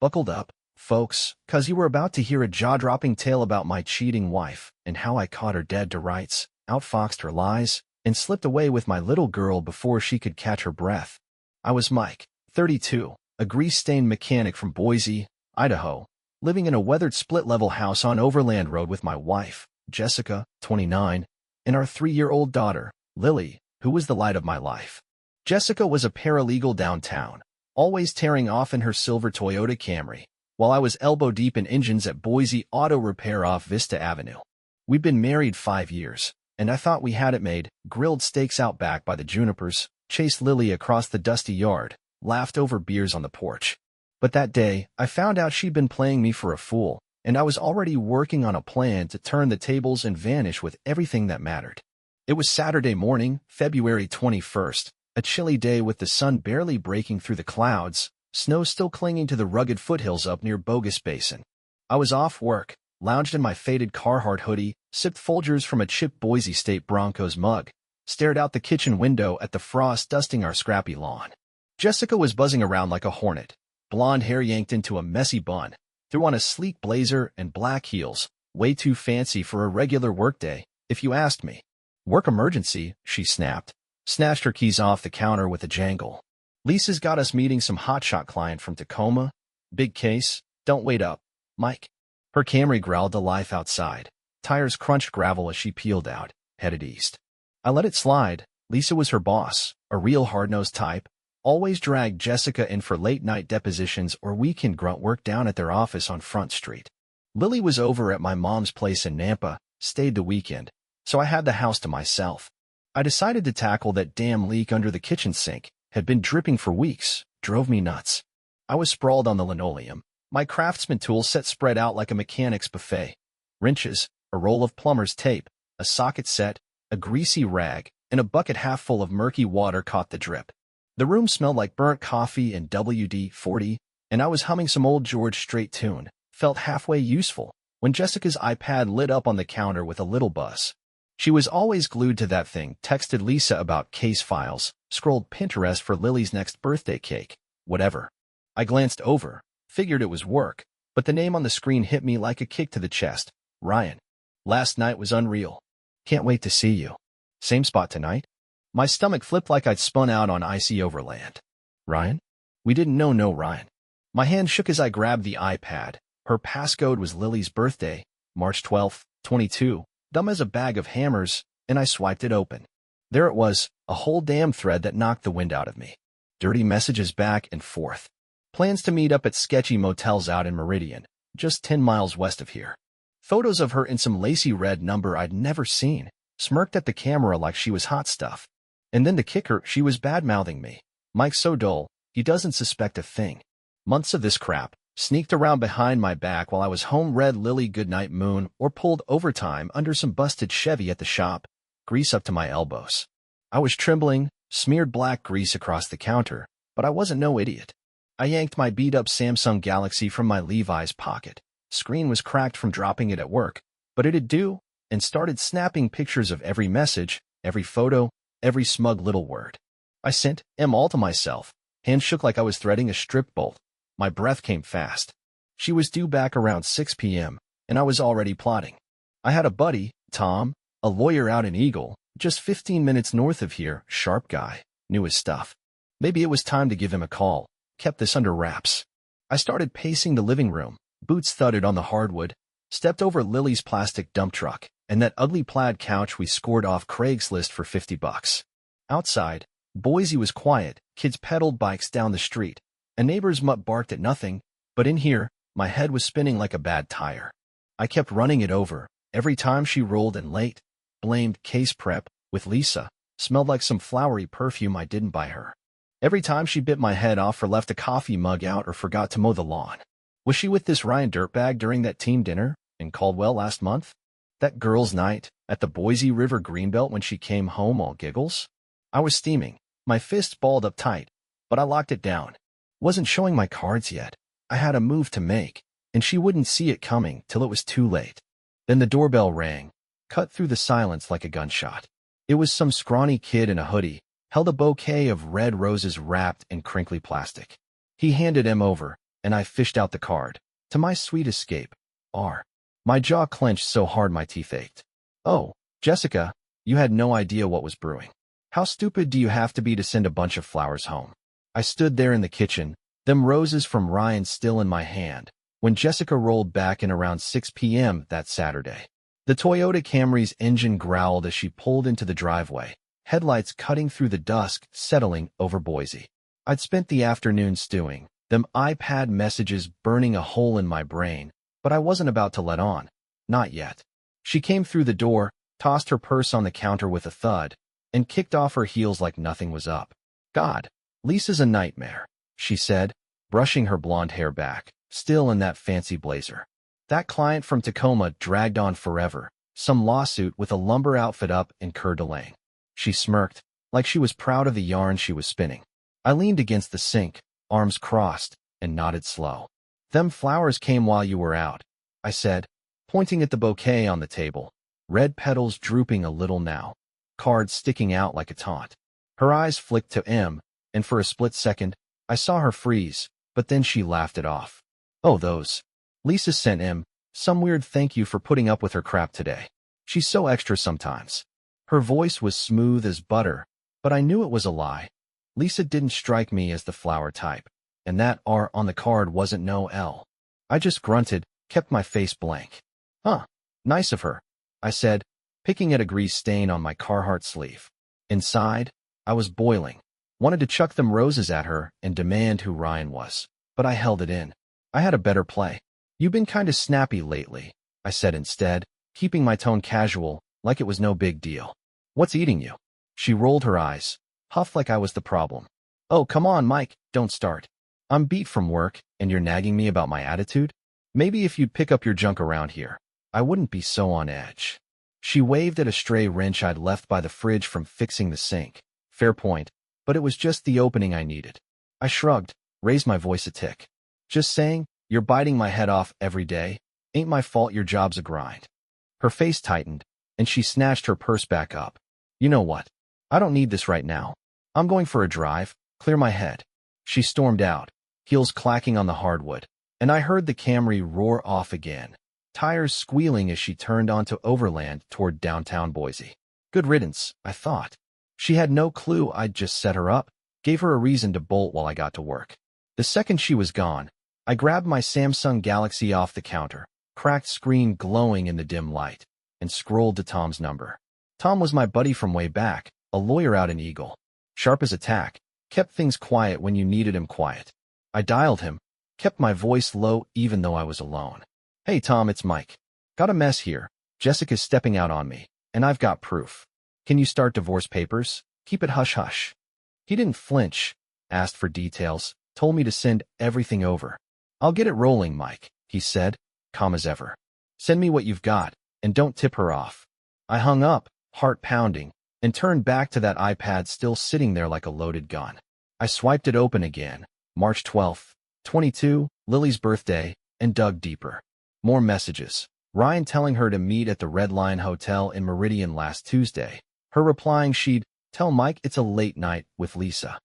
Buckled up, folks, 'cause you were about to hear a jaw-dropping tale about my cheating wife and how I caught her dead to rights, outfoxed her lies, and slipped away with my little girl before she could catch her breath. I was Mike, 32, a grease-stained mechanic from Boise, Idaho, living in a weathered split-level house on Overland Road with my wife, Jessica, 29, and our 3-year-old daughter, Lily, who was the light of my life. Jessica was a paralegal downtown, always tearing off in her silver Toyota Camry, while I was elbow-deep in engines at Boise Auto Repair off Vista Avenue. We'd been married 5 years, and I thought we had it made, grilled steaks out back by the junipers, chased Lily across the dusty yard, laughed over beers on the porch. But that day, I found out she'd been playing me for a fool, and I was already working on a plan to turn the tables and vanish with everything that mattered. It was Saturday morning, February 21st, a chilly day with the sun barely breaking through the clouds, snow still clinging to the rugged foothills up near Boise Basin. I was off work, lounged in my faded Carhartt hoodie, sipped Folgers from a chipped Boise State Broncos mug, stared out the kitchen window at the frost dusting our scrappy lawn. Jessica was buzzing around like a hornet, blonde hair yanked into a messy bun, threw on a sleek blazer and black heels, way too fancy for a regular workday, if you asked me. Work emergency, she snapped, snatched her keys off the counter with a jangle. Lisa's got us meeting some hotshot client from Tacoma. Big case, don't wait up, Mike. Her Camry growled to life outside. Tires crunched gravel as she peeled out, headed east. I let it slide. Lisa was her boss, a real hard-nosed type, always dragged Jessica in for late-night depositions or weekend grunt work down at their office on Front Street. Lily was over at my mom's place in Nampa, stayed the weekend, so I had the house to myself. I decided to tackle that damn leak under the kitchen sink, had been dripping for weeks, drove me nuts. I was sprawled on the linoleum, my craftsman tools set spread out like a mechanic's buffet. Wrenches, a roll of plumber's tape, a socket set, a greasy rag, and a bucket half full of murky water caught the drip. The room smelled like burnt coffee and WD-40, and I was humming some old George Strait tune, felt halfway useful, when Jessica's iPad lit up on the counter with a little buzz. She was always glued to that thing, texted Lisa about case files, scrolled Pinterest for Lily's next birthday cake, whatever. I glanced over, figured it was work, but the name on the screen hit me like a kick to the chest. Ryan. Last night was unreal. Can't wait to see you. Same spot tonight? My stomach flipped like I'd spun out on icy overland. Ryan? We didn't know no Ryan. My hand shook as I grabbed the iPad. Her passcode was Lily's birthday, March 12th, 22. Dumb as a bag of hammers, and I swiped it open. There it was, a whole damn thread that knocked the wind out of me. Dirty messages back and forth. Plans to meet up at sketchy motels out in Meridian, just 10 miles west of here. Photos of her in some lacy red number I'd never seen, smirked at the camera like she was hot stuff. And then the kicker, she was bad-mouthing me. Mike's so dull, he doesn't suspect a thing. Months of this crap, sneaked around behind my back while I was home, read Lily Goodnight Moon, or pulled overtime under some busted Chevy at the shop, grease up to my elbows. I was trembling, smeared black grease across the counter, but I wasn't no idiot. I yanked my beat-up Samsung Galaxy from my Levi's pocket. Screen was cracked from dropping it at work, but it'd do, and started snapping pictures of every message, every photo, every smug little word. I sent them all to myself. Hands shook like I was threading a strip bolt. My breath came fast. She was due back around 6 p.m., and I was already plotting. I had a buddy, Tom, a lawyer out in Eagle, just 15 minutes north of here, sharp guy, knew his stuff. Maybe it was time to give him a call, kept this under wraps. I started pacing the living room, boots thudded on the hardwood, stepped over Lily's plastic dump truck, and that ugly plaid couch we scored off Craigslist for $50. Outside, Boise was quiet, kids pedaled bikes down the street. A neighbor's mutt barked at nothing, but in here, my head was spinning like a bad tire. I kept running it over. Every time she rolled in late, blamed case prep, with Lisa, smelled like some flowery perfume I didn't buy her. Every time she bit my head off or left a coffee mug out or forgot to mow the lawn. Was she with this Ryan dirtbag during that team dinner in Caldwell last month? That girls' night at the Boise River Greenbelt when she came home all giggles? I was steaming, my fists balled up tight, but I locked it down. Wasn't showing my cards yet. I had a move to make, and she wouldn't see it coming till it was too late. Then the doorbell rang, cut through the silence like a gunshot. It was some scrawny kid in a hoodie, held a bouquet of red roses wrapped in crinkly plastic. He handed him over, and I fished out the card. To my sweet escape. R. My jaw clenched so hard my teeth ached. Oh, Jessica, you had no idea what was brewing. How stupid do you have to be to send a bunch of flowers home? I stood there in the kitchen, them roses from Ryan still in my hand, when Jessica rolled back in around 6 p.m. that Saturday. The Toyota Camry's engine growled as she pulled into the driveway, headlights cutting through the dusk, settling over Boise. I'd spent the afternoon stewing, them iPad messages burning a hole in my brain, but I wasn't about to let on. Not yet. She came through the door, tossed her purse on the counter with a thud, and kicked off her heels like nothing was up. God, Lisa's a nightmare, she said, brushing her blonde hair back, still in that fancy blazer. That client from Tacoma dragged on forever, some lawsuit with a lumber outfit up in Coeur d'Alene. She smirked, like she was proud of the yarn she was spinning. I leaned against the sink, arms crossed, and nodded slow. Them flowers came while you were out, I said, pointing at the bouquet on the table, red petals drooping a little now, cards sticking out like a taunt. Her eyes flicked to M, and for a split second, I saw her freeze, but then she laughed it off. Oh, those. Lisa sent M some weird thank you for putting up with her crap today. She's so extra sometimes. Her voice was smooth as butter, but I knew it was a lie. Lisa didn't strike me as the flower type, and that R on the card wasn't no L. I just grunted, kept my face blank. Huh, nice of her, I said, picking at a grease stain on my Carhartt sleeve. Inside, I was boiling. Wanted to chuck them roses at her and demand who Ryan was, but I held it in. I had a better play. You've been kinda snappy lately, I said instead, keeping my tone casual, like it was no big deal. What's eating you? She rolled her eyes, huffed like I was the problem. Oh, come on, Mike, don't start. I'm beat from work, and you're nagging me about my attitude? Maybe if you'd pick up your junk around here, I wouldn't be so on edge. She waved at a stray wrench I'd left by the fridge from fixing the sink. Fair point, but it was just the opening I needed. I shrugged, raised my voice a tick. Just saying, you're biting my head off every day. Ain't my fault your job's a grind. Her face tightened, and she snatched her purse back up. You know what? I don't need this right now. I'm going for a drive, clear my head. She stormed out, heels clacking on the hardwood, and I heard the Camry roar off again, tires squealing as she turned onto overland toward downtown Boise. Good riddance, I thought. She had no clue I'd just set her up, gave her a reason to bolt while I got to work. The second she was gone, I grabbed my Samsung Galaxy off the counter, cracked screen glowing in the dim light, and scrolled to Tom's number. Tom was my buddy from way back, a lawyer out in Eagle. Sharp as a tack, kept things quiet when you needed him quiet. I dialed him, kept my voice low even though I was alone. Hey Tom, it's Mike. Got a mess here. Jessica's stepping out on me, and I've got proof. Can you start divorce papers? Keep it hush-hush. He didn't flinch, asked for details, told me to send everything over. I'll get it rolling, Mike, he said, calm as ever. Send me what you've got, and don't tip her off. I hung up, heart pounding, and turned back to that iPad still sitting there like a loaded gun. I swiped it open again, March 12th, 22, Lily's birthday, and dug deeper. More messages. Ryan telling her to meet at the Red Lion Hotel in Meridian last Tuesday. Her replying she'd tell Mike it's a late night with Lisa.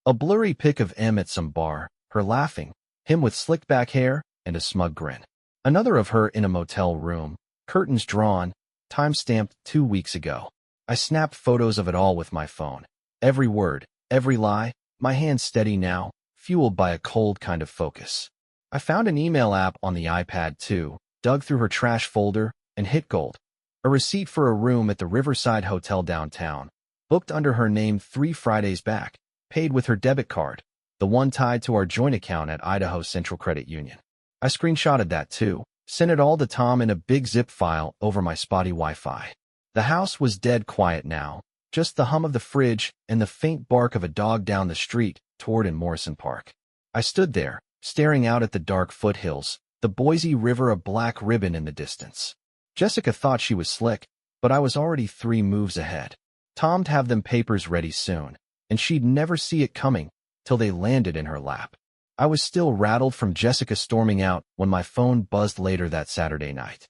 A blurry pic of M at some bar, her laughing, him with slicked back hair and a smug grin. Another of her in a motel room, curtains drawn, time-stamped 2 weeks ago. I snapped photos of it all with my phone. Every word, every lie, my hands steady now, fueled by a cold kind of focus. I found an email app on the iPad too, dug through her trash folder, and hit gold. A receipt for a room at the Riverside Hotel downtown, booked under her name 3 Fridays back, paid with her debit card, the one tied to our joint account at Idaho Central Credit Union. I screenshotted that too, sent it all to Tom in a big zip file over my spotty Wi-Fi. The house was dead quiet now, just the hum of the fridge and the faint bark of a dog down the street toward in Morrison Park. I stood there, staring out at the dark foothills, the Boise River a black ribbon in the distance. Jessica thought she was slick, but I was already 3 moves ahead. Tom'd have them papers ready soon, and she'd never see it coming till they landed in her lap. I was still rattled from Jessica storming out when my phone buzzed later that Saturday night.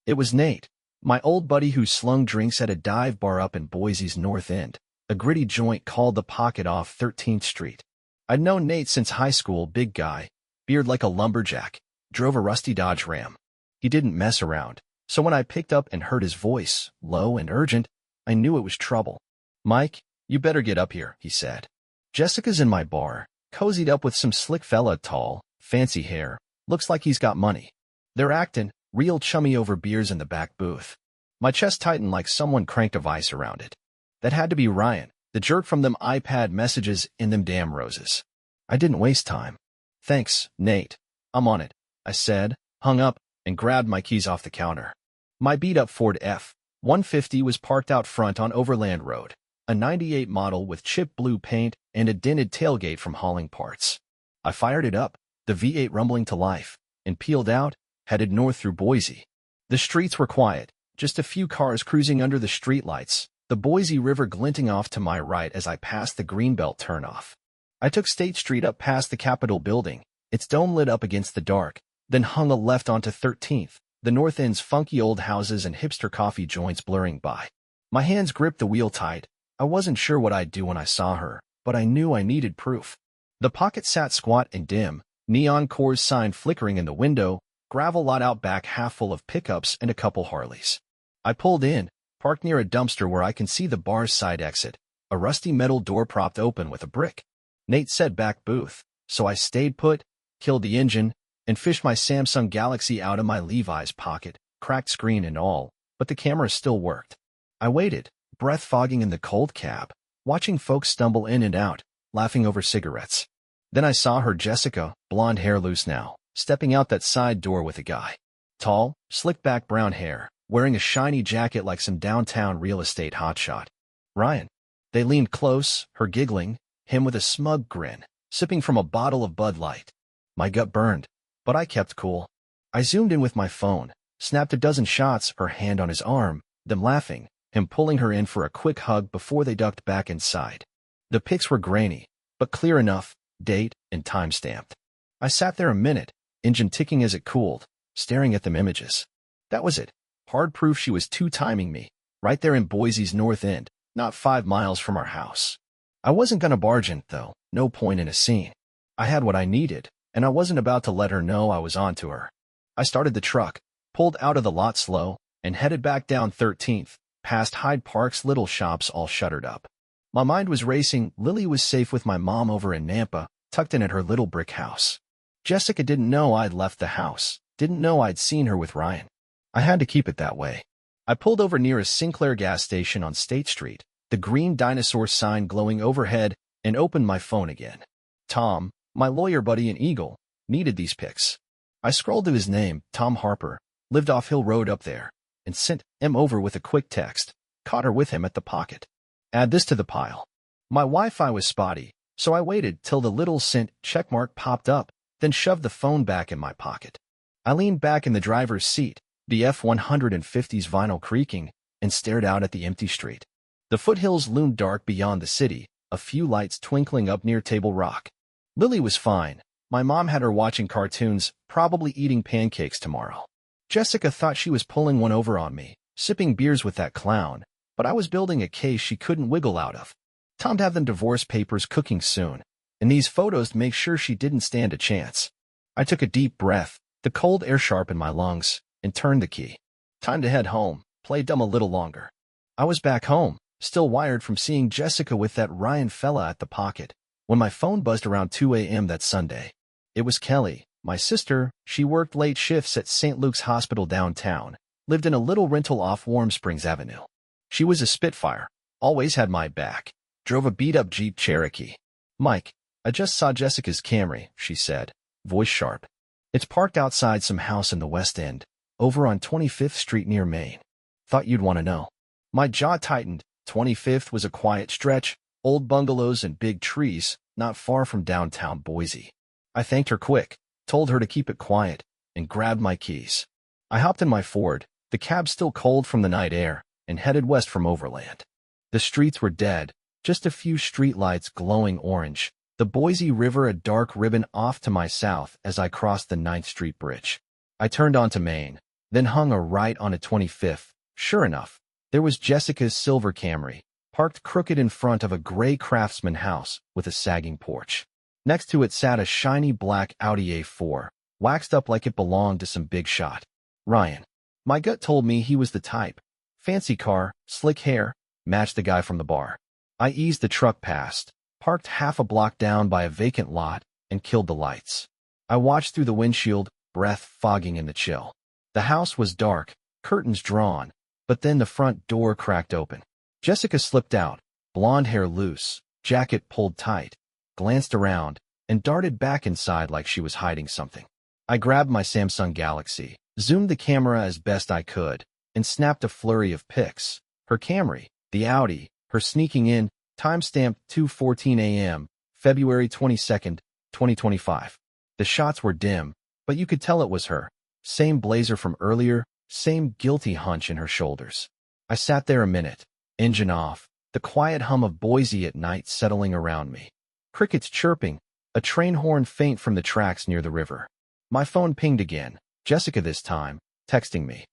It was Nate, my old buddy who slung drinks at a dive bar up in Boise's North End, a gritty joint called The Pocket off 13th Street. I'd known Nate since high school, big guy, beard like a lumberjack, drove a rusty Dodge Ram. He didn't mess around, so when I picked up and heard his voice, low and urgent, I knew it was trouble. "Mike, you better get up here," he said. "Jessica's in my bar, cozied up with some slick fella, tall, fancy hair, looks like he's got money. They're acting real chummy over beers in the back booth." My chest tightened like someone cranked a vice around it. That had to be Ryan, the jerk from them iPad messages in them damn roses. I didn't waste time. "Thanks, Nate. I'm on it," I said, hung up, and grabbed my keys off the counter. My beat-up Ford F-150 was parked out front on Overland Road, a '98 model with chipped blue paint and a dented tailgate from hauling parts. I fired it up, the V8 rumbling to life, and peeled out, headed north through Boise. The streets were quiet, just a few cars cruising under the streetlights, the Boise River glinting off to my right as I passed the Greenbelt turnoff. I took State Street up past the Capitol building, its dome lit up against the dark, then hung a left onto 13th, the north end's funky old houses and hipster coffee joints blurring by. My hands gripped the wheel tight. I wasn't sure what I'd do when I saw her, but I knew I needed proof. The pocket sat squat and dim, neon Coors sign flickering in the window, gravel lot out back half full of pickups and a couple Harleys. I pulled in, parked near a dumpster where I can see the bar's side exit, a rusty metal door propped open with a brick. Nate said back booth, so I stayed put, killed the engine, and fished my Samsung Galaxy out of my Levi's pocket, cracked screen and all, but the camera still worked. I waited, breath fogging in the cold cab, watching folks stumble in and out, laughing over cigarettes. Then I saw her, Jessica, blonde hair loose now, stepping out that side door with a guy. Tall, slick-back brown hair, wearing a shiny jacket like some downtown real estate hotshot. Ryan. They leaned close, her giggling, him with a smug grin, sipping from a bottle of Bud Light. My gut burned, but I kept cool. I zoomed in with my phone, snapped a dozen shots, her hand on his arm, them laughing, him pulling her in for a quick hug before they ducked back inside. The pics were grainy, but clear enough, date and time stamped. I sat there a minute, engine ticking as it cooled, staring at them images. That was it. Hard proof she was two-timing me, right there in Boise's north end, not 5 miles from our house. I wasn't gonna barge in, though, no point in a scene. I had what I needed, and I wasn't about to let her know I was onto her. I started the truck, pulled out of the lot slow, and headed back down 13th, past Hyde Park's little shops all shuttered up. My mind was racing. Lily was safe with my mom over in Nampa, tucked in at her little brick house. Jessica didn't know I'd left the house, didn't know I'd seen her with Ryan. I had to keep it that way. I pulled over near a Sinclair gas station on State Street, the green dinosaur sign glowing overhead, and opened my phone again. Tom, my lawyer buddy in Eagle, needed these pics. I scrolled to his name, Tom Harper, lived off Hill Road up there, and sent him over with a quick text, caught her with him at the pocket. Add this to the pile. My Wi-Fi was spotty, so I waited till the little sent checkmark popped up, then shoved the phone back in my pocket. I leaned back in the driver's seat, the F-150's vinyl creaking, and stared out at the empty street. The foothills loomed dark beyond the city, a few lights twinkling up near Table Rock. Lily was fine. My mom had her watching cartoons, probably eating pancakes tomorrow. Jessica thought she was pulling one over on me, sipping beers with that clown, but I was building a case she couldn't wiggle out of. Tom'd have them divorce papers cooking soon, and these photos to make sure she didn't stand a chance. I took a deep breath, the cold air sharp in my lungs, and turned the key. Time to head home, play dumb a little longer. I was back home, still wired from seeing Jessica with that Ryan fella at the pocket, when my phone buzzed around 2 a.m. that Sunday. It was Kelly, my sister. She worked late shifts at St. Luke's Hospital downtown, lived in a little rental off Warm Springs Avenue. She was a Spitfire, always had my back, drove a beat-up Jeep Cherokee. "Mike, I just saw Jessica's Camry," she said, voice sharp. "It's parked outside some house in the West End, over on 25th Street near Main. Thought you'd want to know." My jaw tightened. 25th was a quiet stretch, old bungalows and big trees, not far from downtown Boise. I thanked her quick, told her to keep it quiet, and grabbed my keys. I hopped in my Ford, the cab still cold from the night air, and headed west from Overland. The streets were dead, just a few streetlights glowing orange, the Boise River a dark ribbon off to my south as I crossed the 9th Street Bridge. I turned onto Main, then hung a right onto 25th. Sure enough, there was Jessica's silver Camry, parked crooked in front of a gray Craftsman house with a sagging porch. Next to it sat a shiny black Audi A4, waxed up like it belonged to some big shot. Ryan. My gut told me he was the type. Fancy car, slick hair, matched the guy from the bar. I eased the truck past, parked half a block down by a vacant lot, and killed the lights. I watched through the windshield, breath fogging in the chill. The house was dark, curtains drawn, but then the front door cracked open. Jessica slipped out, blonde hair loose, jacket pulled tight, glanced around, and darted back inside like she was hiding something. I grabbed my Samsung Galaxy, zoomed the camera as best I could, and snapped a flurry of pics. Her Camry, the Audi, her sneaking in, timestamped 2:14 a.m., February 22nd, 2025. The shots were dim, but you could tell it was her. Same blazer from earlier, same guilty hunch in her shoulders. I sat there a minute, engine off, the quiet hum of Boise at night settling around me. Crickets chirping, a train horn faint from the tracks near the river. My phone pinged again, Jessica this time, texting me.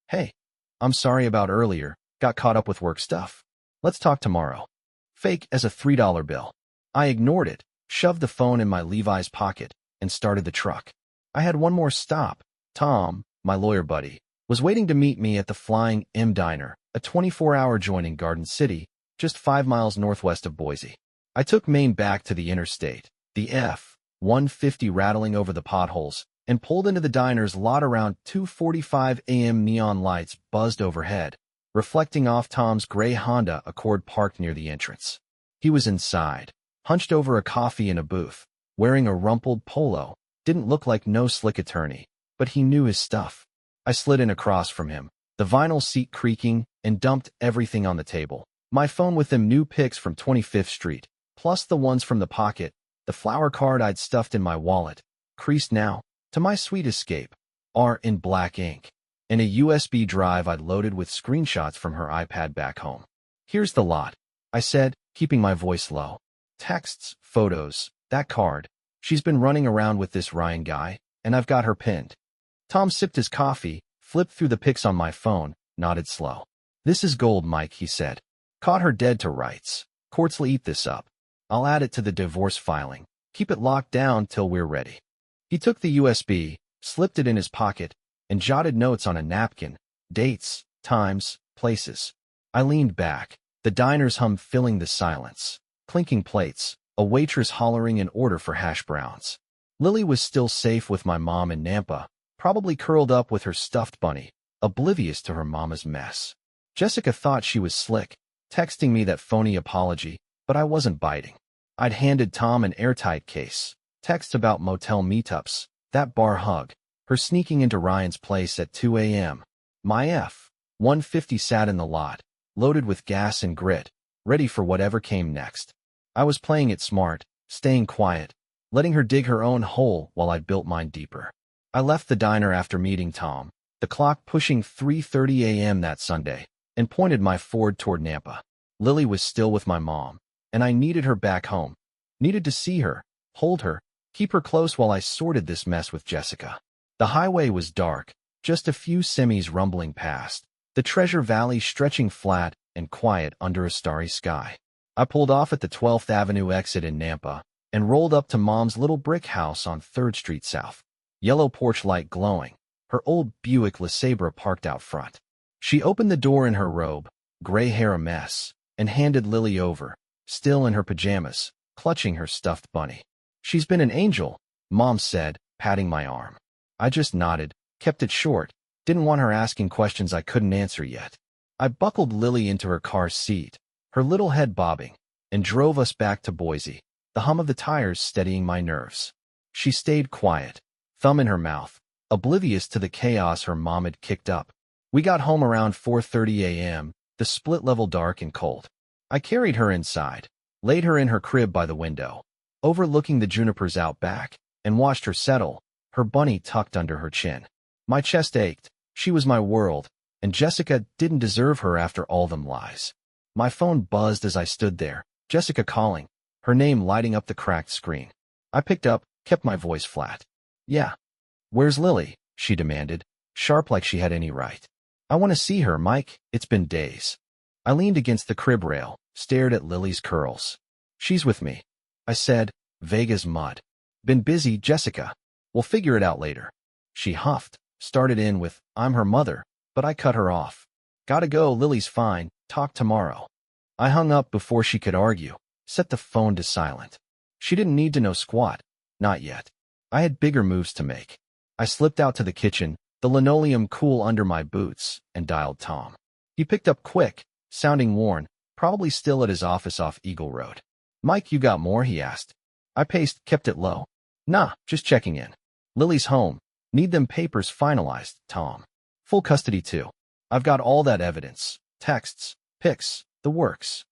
Hey, I'm sorry about earlier, got caught up with work stuff. Let's talk tomorrow. Fake as a $3 bill. I ignored it, shoved the phone in my Levi's pocket, and started the truck. I had one more stop. Tom, my lawyer buddy, was waiting to meet me at the Flying M Diner, a 24-hour joint in Garden City, just 5 miles northwest of Boise. I took Maine back to the interstate, the F-150 rattling over the potholes, and pulled into the diner's lot around 2:45 a.m. Neon lights buzzed overhead, reflecting off Tom's gray Honda Accord parked near the entrance. He was inside, hunched over a coffee in a booth, wearing a rumpled polo. Didn't look like no slick attorney, but he knew his stuff. I slid in across from him, the vinyl seat creaking, and dumped everything on the table. My phone with them new pics from 25th Street, plus the ones from the pocket, the flower card I'd stuffed in my wallet, creased now, to my sweet escape, R in black ink, and a USB drive I'd loaded with screenshots from her iPad back home. Here's the lot, I said, keeping my voice low. Texts, photos, that card. She's been running around with this Ryan guy, and I've got her pinned. Tom sipped his coffee, flipped through the pics on my phone, nodded slow. This is gold, Mike, he said. Caught her dead to rights. Courts'll eat this up. I'll add it to the divorce filing. Keep it locked down till we're ready. He took the USB, slipped it in his pocket, and jotted notes on a napkin, dates, times, places. I leaned back, the diner's hum filling the silence. Clinking plates, a waitress hollering an order for hash browns. Lily was still safe with my mom in Nampa, probably curled up with her stuffed bunny, oblivious to her mama's mess. Jessica thought she was slick, texting me that phony apology, but I wasn't biting. I'd handed Tom an airtight case, texts about motel meetups, that bar hug, her sneaking into Ryan's place at 2 a.m. My F-150 sat in the lot, loaded with gas and grit, ready for whatever came next. I was playing it smart, staying quiet, letting her dig her own hole while I built mine deeper. I left the diner after meeting Tom, the clock pushing 3:30 a.m. that Sunday, and pointed my Ford toward Nampa. Lily was still with my mom, and I needed her back home. Needed to see her, hold her, keep her close while I sorted this mess with Jessica. The highway was dark, just a few semis rumbling past, the Treasure Valley stretching flat and quiet under a starry sky. I pulled off at the 12th Avenue exit in Nampa and rolled up to Mom's little brick house on 3rd Street South. Yellow porch light glowing, her old Buick LeSabre parked out front. She opened the door in her robe, gray hair a mess, and handed Lily over, still in her pajamas, clutching her stuffed bunny. She's been an angel, Mom said, patting my arm. I just nodded, kept it short, didn't want her asking questions I couldn't answer yet. I buckled Lily into her car seat, her little head bobbing, and drove us back to Boise, the hum of the tires steadying my nerves. She stayed quiet, thumb in her mouth, oblivious to the chaos her mom had kicked up. We got home around 4:30 a.m., the split level dark and cold. I carried her inside, laid her in her crib by the window, overlooking the junipers out back, and watched her settle, her bunny tucked under her chin. My chest ached. She was my world, and Jessica didn't deserve her after all them lies. My phone buzzed as I stood there, Jessica calling, her name lighting up the cracked screen. I picked up, kept my voice flat. Yeah. Where's Lily? She demanded, sharp like she had any right. I want to see her, Mike. It's been days. I leaned against the crib rail, stared at Lily's curls. She's with me, I said, Vague as mud. Been busy, Jessica. We'll figure it out later. She huffed, started in with, I'm her mother, but I cut her off. Gotta go, Lily's fine, talk tomorrow. I hung up before she could argue, set the phone to silent. She didn't need to know squat. Not yet. I had bigger moves to make. I slipped out to the kitchen, the linoleum cool under my boots, and dialed Tom. He picked up quick, sounding worn, probably still at his office off Eagle Road. Mike, you got more? He asked. I paced, kept it low. Nah, just checking in. Lily's home. Need them papers finalized, Tom. Full custody too. I've got all that evidence. Texts, pics, the works.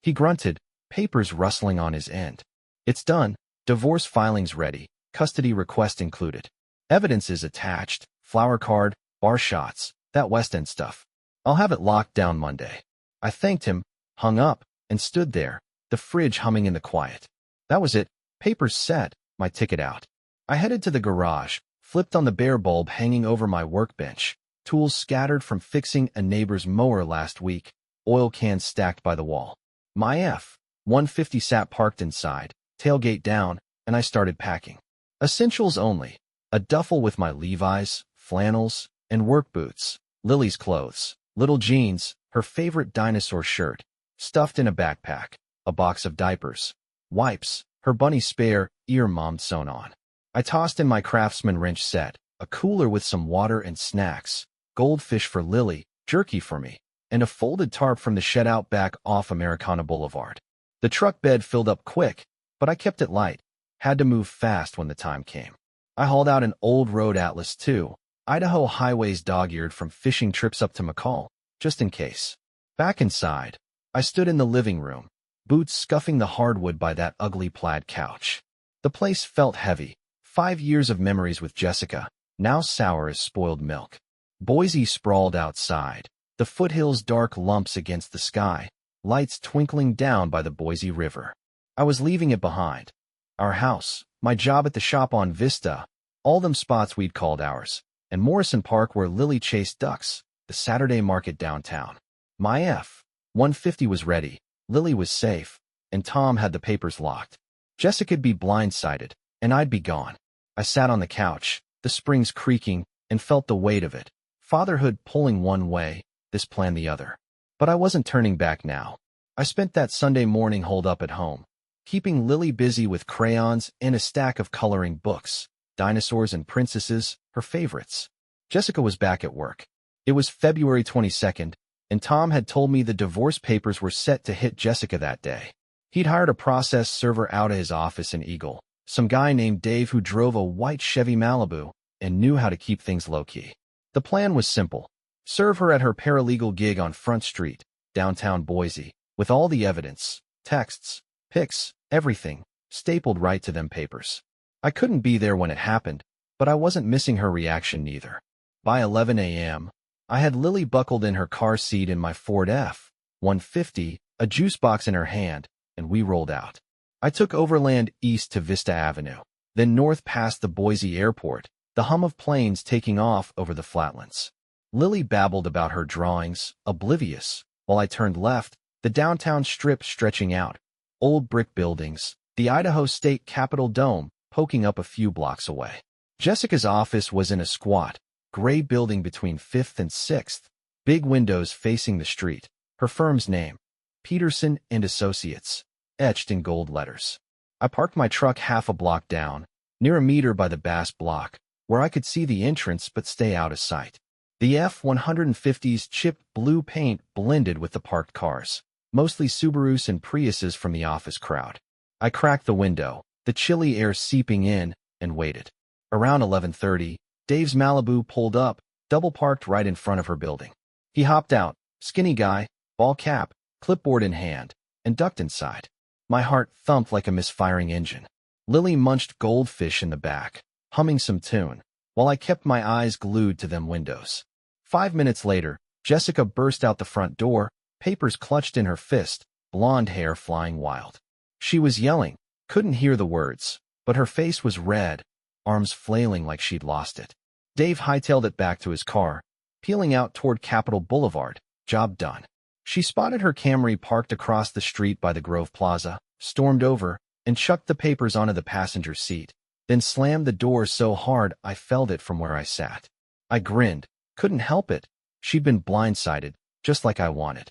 He grunted, papers rustling on his end. It's done. Divorce filing's ready. Custody request included. Evidence is attached. Flower card, bar shots, that West End stuff. I'll have it locked down Monday. I thanked him, hung up, and stood there, the fridge humming in the quiet. That was it. Papers set, my ticket out. I headed to the garage, flipped on the bare bulb hanging over my workbench, tools scattered from fixing a neighbor's mower last week, oil cans stacked by the wall. My F-150 sat parked inside, tailgate down, and I started packing. Essentials only. A duffel with my Levi's, flannels, and work boots, Lily's clothes, little jeans, her favorite dinosaur shirt, stuffed in a backpack, a box of diapers, wipes, her bunny spare, ear mom sewn on. I tossed in my Craftsman wrench set, a cooler with some water and snacks, goldfish for Lily, jerky for me, and a folded tarp from the shed out back off Americana Boulevard. The truck bed filled up quick, but I kept it light, had to move fast when the time came. I hauled out an old road atlas too, Idaho highways dog-eared from fishing trips up to McCall, just in case. Back inside, I stood in the living room, boots scuffing the hardwood by that ugly plaid couch. The place felt heavy, 5 years of memories with Jessica, now sour as spoiled milk. Boise sprawled outside, the foothills dark lumps against the sky, lights twinkling down by the Boise River. I was leaving it behind. Our house, my job at the shop on Vista, all them spots we'd called ours, and Morrison Park where Lily chased ducks, the Saturday market downtown. My F-150 was ready, Lily was safe, and Tom had the papers locked. Jessica'd be blindsided, and I'd be gone. I sat on the couch, the springs creaking, and felt the weight of it. Fatherhood pulling one way, this plan the other. But I wasn't turning back now. I spent that Sunday morning holed up at home, keeping Lily busy with crayons and a stack of coloring books, dinosaurs and princesses, her favorites. Jessica was back at work. It was February 22nd, and Tom had told me the divorce papers were set to hit Jessica that day. He'd hired a process server out of his office in Eagle, some guy named Dave who drove a white Chevy Malibu and knew how to keep things low-key. The plan was simple. Serve her at her paralegal gig on Front Street, downtown Boise, with all the evidence, texts, pics, everything, stapled right to them papers. I couldn't be there when it happened, but I wasn't missing her reaction neither. By 11 a.m., I had Lily buckled in her car seat in my Ford F-150, a juice box in her hand, and we rolled out. I took overland east to Vista Avenue, then north past the Boise airport, the hum of planes taking off over the flatlands. Lily babbled about her drawings, oblivious, while I turned left, the downtown strip stretching out, old brick buildings, the Idaho State Capitol dome poking up a few blocks away. Jessica's office was in a squat, gray building between 5th and 6th, big windows facing the street, her firm's name, Peterson and Associates, etched in gold letters. I parked my truck half a block down, near a meter by the Bass Block, where I could see the entrance but stay out of sight. The F-150's chipped blue paint blended with the parked cars, mostly Subarus and Priuses from the office crowd. I cracked the window, the chilly air seeping in, and waited. Around 11:30, Dave's Malibu pulled up, double-parked right in front of her building. He hopped out, skinny guy, ball cap, clipboard in hand, and ducked inside. My heart thumped like a misfiring engine. Lily munched goldfish in the back, humming some tune, while I kept my eyes glued to them windows. 5 minutes later, Jessica burst out the front door, papers clutched in her fist, blonde hair flying wild. She was yelling, couldn't hear the words, but her face was red, arms flailing like she'd lost it. Dave hightailed it back to his car, peeling out toward Capitol Boulevard, job done. She spotted her Camry parked across the street by the Grove Plaza, stormed over, and chucked the papers onto the passenger seat, then slammed the door so hard I felt it from where I sat. I grinned. Couldn't help it. She'd been blindsided, just like I wanted.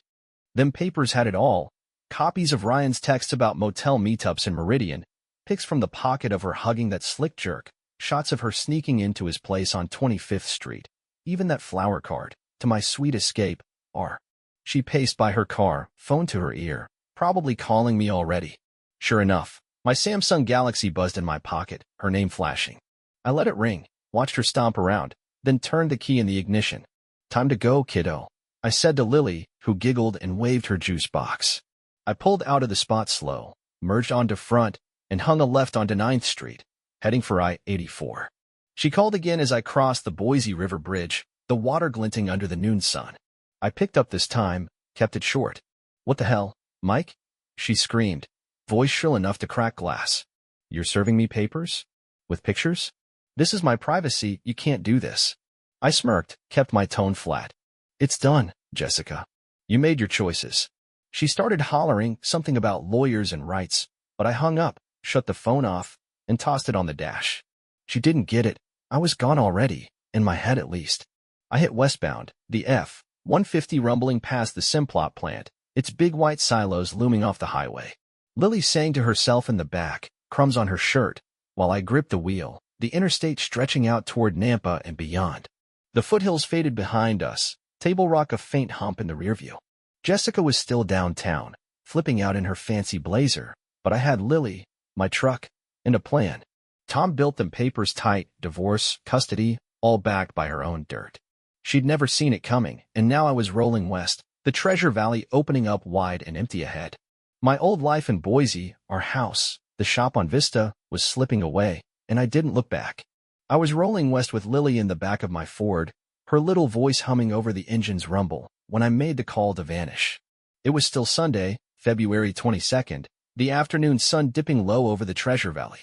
Them papers had it all. Copies of Ryan's texts about motel meetups in Meridian, pics from the pocket of her hugging that slick jerk, shots of her sneaking into his place on 25th Street, even that flower card, to my sweet escape, R. She paced by her car, phone to her ear, probably calling me already. Sure enough, my Samsung Galaxy buzzed in my pocket, her name flashing. I let it ring, watched her stomp around, then turned the key in the ignition. Time to go, kiddo, I said to Lily, who giggled and waved her juice box. I pulled out of the spot slow, merged onto Front, and hung a left onto 9th Street, heading for I-84. She called again as I crossed the Boise River Bridge, the water glinting under the noon sun. I picked up this time, kept it short. What the hell, Mike? She screamed, voice shrill enough to crack glass. You're serving me papers? With pictures? This is my privacy, you can't do this. I smirked, kept my tone flat. It's done, Jessica. You made your choices. She started hollering something about lawyers and rights, but I hung up, shut the phone off, and tossed it on the dash. She didn't get it. I was gone already, in my head at least. I hit westbound, the F-150 rumbling past the Simplot plant, its big white silos looming off the highway. Lily sang to herself in the back, crumbs on her shirt, while I gripped the wheel, the interstate stretching out toward Nampa and beyond. The foothills faded behind us, Table Rock a faint hump in the rearview. Jessica was still downtown, flipping out in her fancy blazer, but I had Lily, my truck, and a plan. Tom built them papers tight, divorce, custody, all backed by her own dirt. She'd never seen it coming, and now I was rolling west, the Treasure Valley opening up wide and empty ahead. My old life in Boise, our house, the shop on Vista, was slipping away, and I didn't look back. I was rolling west with Lily in the back of my Ford, her little voice humming over the engine's rumble, when I made the call to vanish. It was still Sunday, February 22nd, the afternoon sun dipping low over the Treasure Valley.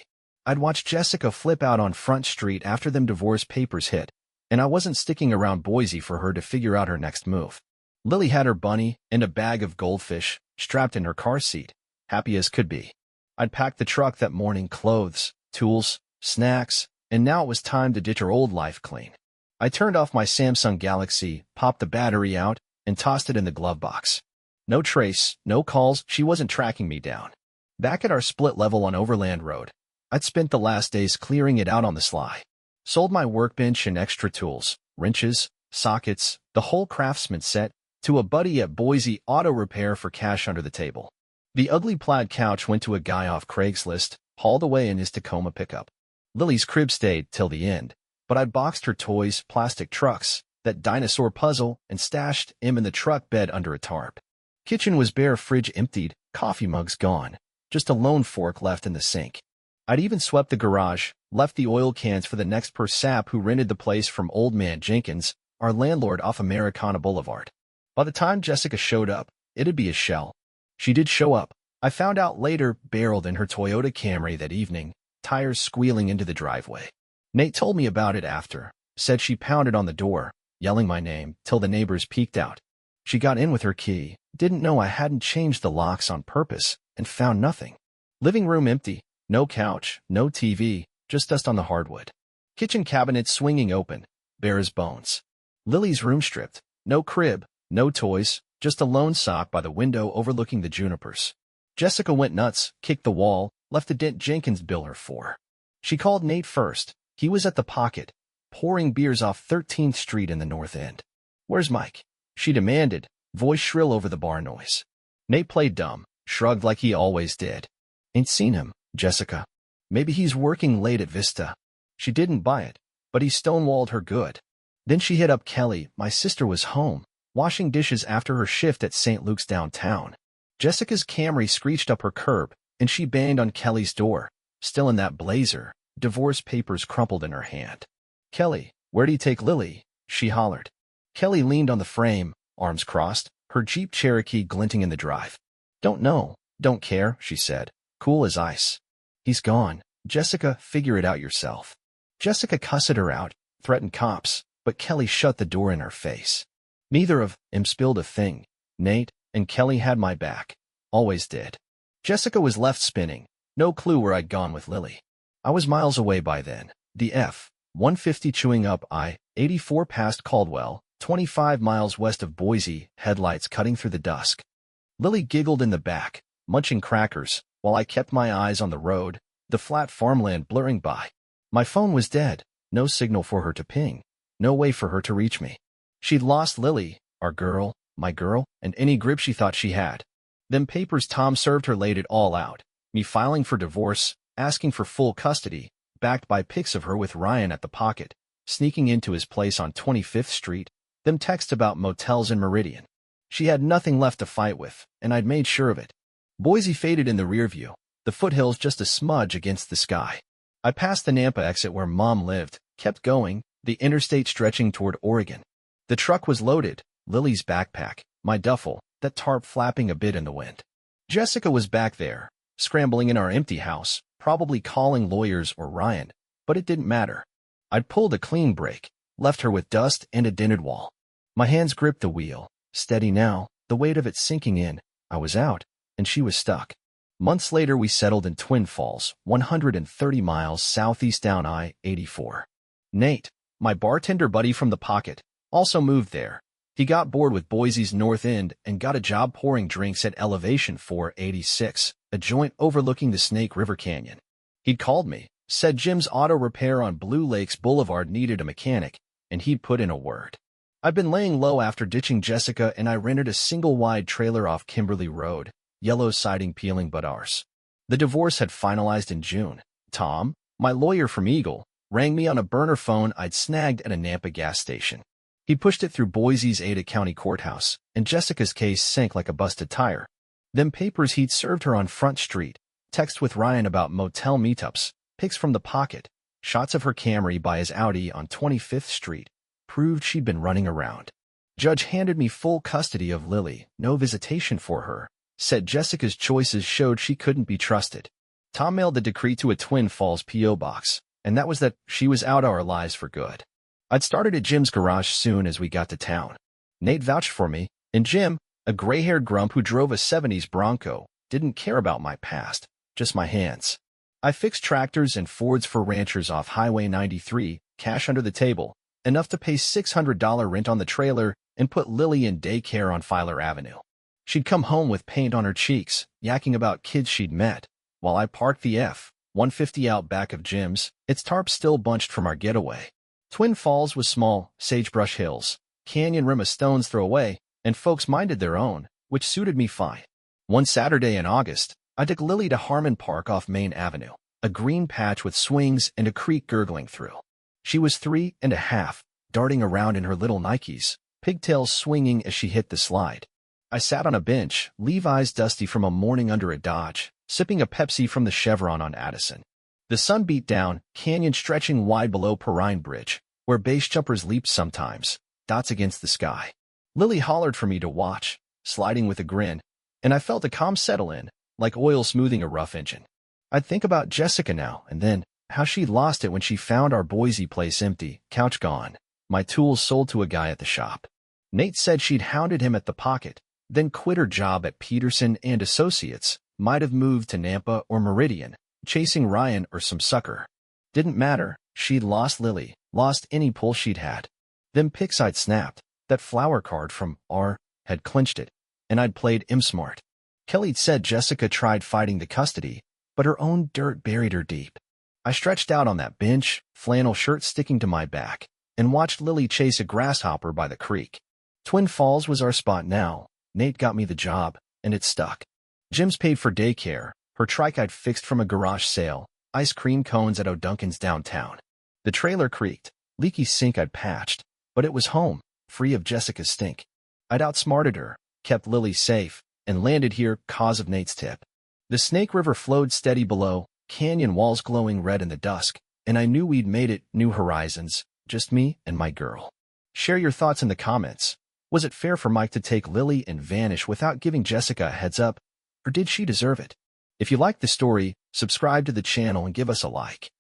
I'd watched Jessica flip out on Front Street after them divorce papers hit, and I wasn't sticking around Boise for her to figure out her next move. Lily had her bunny and a bag of goldfish strapped in her car seat, happy as could be. I'd packed the truck that morning, clothes, tools, snacks, and now it was time to ditch her old life clean. I turned off my Samsung Galaxy, popped the battery out, and tossed it in the glove box. No trace, no calls, she wasn't tracking me down. Back at our split level on Overland Road, I'd spent the last days clearing it out on the sly. Sold my workbench and extra tools, wrenches, sockets, the whole craftsman set, to a buddy at Boise Auto Repair for cash under the table. The ugly plaid couch went to a guy off Craigslist, hauled away in his Tacoma pickup. Lily's crib stayed till the end, but I'd boxed her toys, plastic trucks, that dinosaur puzzle, and stashed him in the truck bed under a tarp. Kitchen was bare, fridge emptied, coffee mugs gone, just a lone fork left in the sink. I'd even swept the garage, left the oil cans for the next per sap who rented the place from Old Man Jenkins, our landlord off Americana Boulevard. By the time Jessica showed up, it'd be a shell. She did show up. I found out later, barreled in her Toyota Camry that evening, tires squealing into the driveway. Nate told me about it after, said she pounded on the door, yelling my name, till the neighbors peeked out. She got in with her key, didn't know I hadn't changed the locks on purpose, and found nothing. Living room empty, no couch, no TV, just dust on the hardwood. Kitchen cabinet swinging open, bare as bones. Lily's room stripped, no crib, no toys, just a lone sock by the window overlooking the junipers. Jessica went nuts, kicked the wall, left a dent Jenkins bill her for. She called Nate first. He was at the Pocket, pouring beers off 13th Street in the North End. Where's Mike? She demanded, voice shrill over the bar noise. Nate played dumb, shrugged like he always did. Ain't seen him, Jessica. Maybe he's working late at Vista. She didn't buy it, but he stonewalled her good. Then she hit up Kelly. My sister was home, washing dishes after her shift at St. Luke's downtown. Jessica's Camry screeched up her curb, and she banged on Kelly's door, still in that blazer, divorce papers crumpled in her hand. Kelly, where'd he take Lily? She hollered. Kelly leaned on the frame, arms crossed, her Jeep Cherokee glinting in the drive. Don't know, don't care, she said, cool as ice. He's gone. Jessica, figure it out yourself. Jessica cussed her out, threatened cops, but Kelly shut the door in her face. Neither of them spilled a thing. Nate and Kelly had my back. Always did. Jessica was left spinning, No clue where I'd gone with Lily. I was miles away by then. The F-150 chewing up I-84 past Caldwell, 25 miles west of Boise, headlights cutting through the dusk. Lily giggled in the back, munching crackers, while I kept my eyes on the road, the flat farmland blurring by. My phone was dead, no signal for her to ping, no way for her to reach me. She'd lost Lily, our girl, my girl, and any grip she thought she had. Them papers Tom served her laid it all out, me filing for divorce, asking for full custody, backed by pics of her with Ryan at the pocket, sneaking into his place on 25th Street, them texts about motels in Meridian. She had nothing left to fight with, and I'd made sure of it. Boise faded in the rear view, the foothills just a smudge against the sky. I passed the Nampa exit where Mom lived, kept going, the interstate stretching toward Oregon. The truck was loaded, Lily's backpack, my duffel, that tarp flapping a bit in the wind. Jessica was back there, scrambling in our empty house, probably calling lawyers or Ryan, but it didn't matter. I'd pulled a clean break, left her with dust and a dented wall. My hands gripped the wheel, steady now, the weight of it sinking in. I was out, and she was stuck. Months later we settled in Twin Falls, 130 miles southeast down I-84. Nate, my bartender buddy from the pocket, also moved there. He got bored with Boise's north end and got a job pouring drinks at Elevation 486, a joint overlooking the Snake River Canyon. He'd called me, said Jim's auto repair on Blue Lakes Boulevard needed a mechanic, and he'd put in a word. I'd been laying low after ditching Jessica and I rented a single-wide trailer off Kimberly Road, yellow siding peeling but ours. The divorce had finalized in June. Tom, my lawyer from Eagle, rang me on a burner phone I'd snagged at a Nampa gas station. He pushed it through Boise's Ada County Courthouse, and Jessica's case sank like a busted tire. Them papers he'd served her on Front Street, text with Ryan about motel meetups, pics from the pocket, shots of her Camry by his Audi on 25th Street, proved she'd been running around. Judge handed me full custody of Lily, no visitation for her, said Jessica's choices showed she couldn't be trusted. Tom mailed the decree to a Twin Falls P.O. box, and that was that she was out of our lives for good. I'd started at Jim's garage soon as we got to town. Nate vouched for me, and Jim, a gray-haired grump who drove a 70s Bronco, didn't care about my past, just my hands. I fixed tractors and Fords for ranchers off Highway 93, cash under the table, enough to pay $600 rent on the trailer and put Lily in daycare on Filer Avenue. She'd come home with paint on her cheeks, yakking about kids she'd met, while I parked the F-150 out back of Jim's, its tarp still bunched from our getaway. Twin Falls was small, sagebrush hills, canyon rim a stone's throw away, and folks minded their own, which suited me fine. One Saturday in August, I took Lily to Harmon Park off Main Avenue, a green patch with swings and a creek gurgling through. She was 3.5, darting around in her little Nikes, pigtails swinging as she hit the slide. I sat on a bench, Levi's dusty from a morning under a Dodge, sipping a Pepsi from the Chevron on Addison. The sun beat down, canyon stretching wide below Perrine Bridge, where base jumpers leaped sometimes, dots against the sky. Lily hollered for me to watch, sliding with a grin, and I felt a calm settle in, like oil smoothing a rough engine. I'd think about Jessica now and then, how she'd lost it when she found our Boise place empty, couch gone, my tools sold to a guy at the shop. Nate said she'd hounded him at the pocket, then quit her job at Peterson and Associates, might have moved to Nampa or Meridian, chasing Ryan or some sucker. Didn't matter, she'd lost Lily, lost any pull she'd had. Them pics I'd snapped, that flower card from R, had clinched it, and I'd played smart. Kelly'd said Jessica tried fighting the custody, but her own dirt buried her deep. I stretched out on that bench, flannel shirt sticking to my back, and watched Lily chase a grasshopper by the creek. Twin Falls was our spot now. Nate got me the job, and it stuck. Jim's paid for daycare, her trike I'd fixed from a garage sale, ice cream cones at O'Duncan's downtown. The trailer creaked, leaky sink I'd patched, but it was home, free of Jessica's stink. I'd outsmarted her, kept Lily safe, and landed here cause of Nate's tip. The Snake River flowed steady below, canyon walls glowing red in the dusk, and I knew we'd made it, new horizons, just me and my girl. Share your thoughts in the comments. Was it fair for Mike to take Lily and vanish without giving Jessica a heads up, or did she deserve it? If you liked the story, subscribe to the channel and give us a like.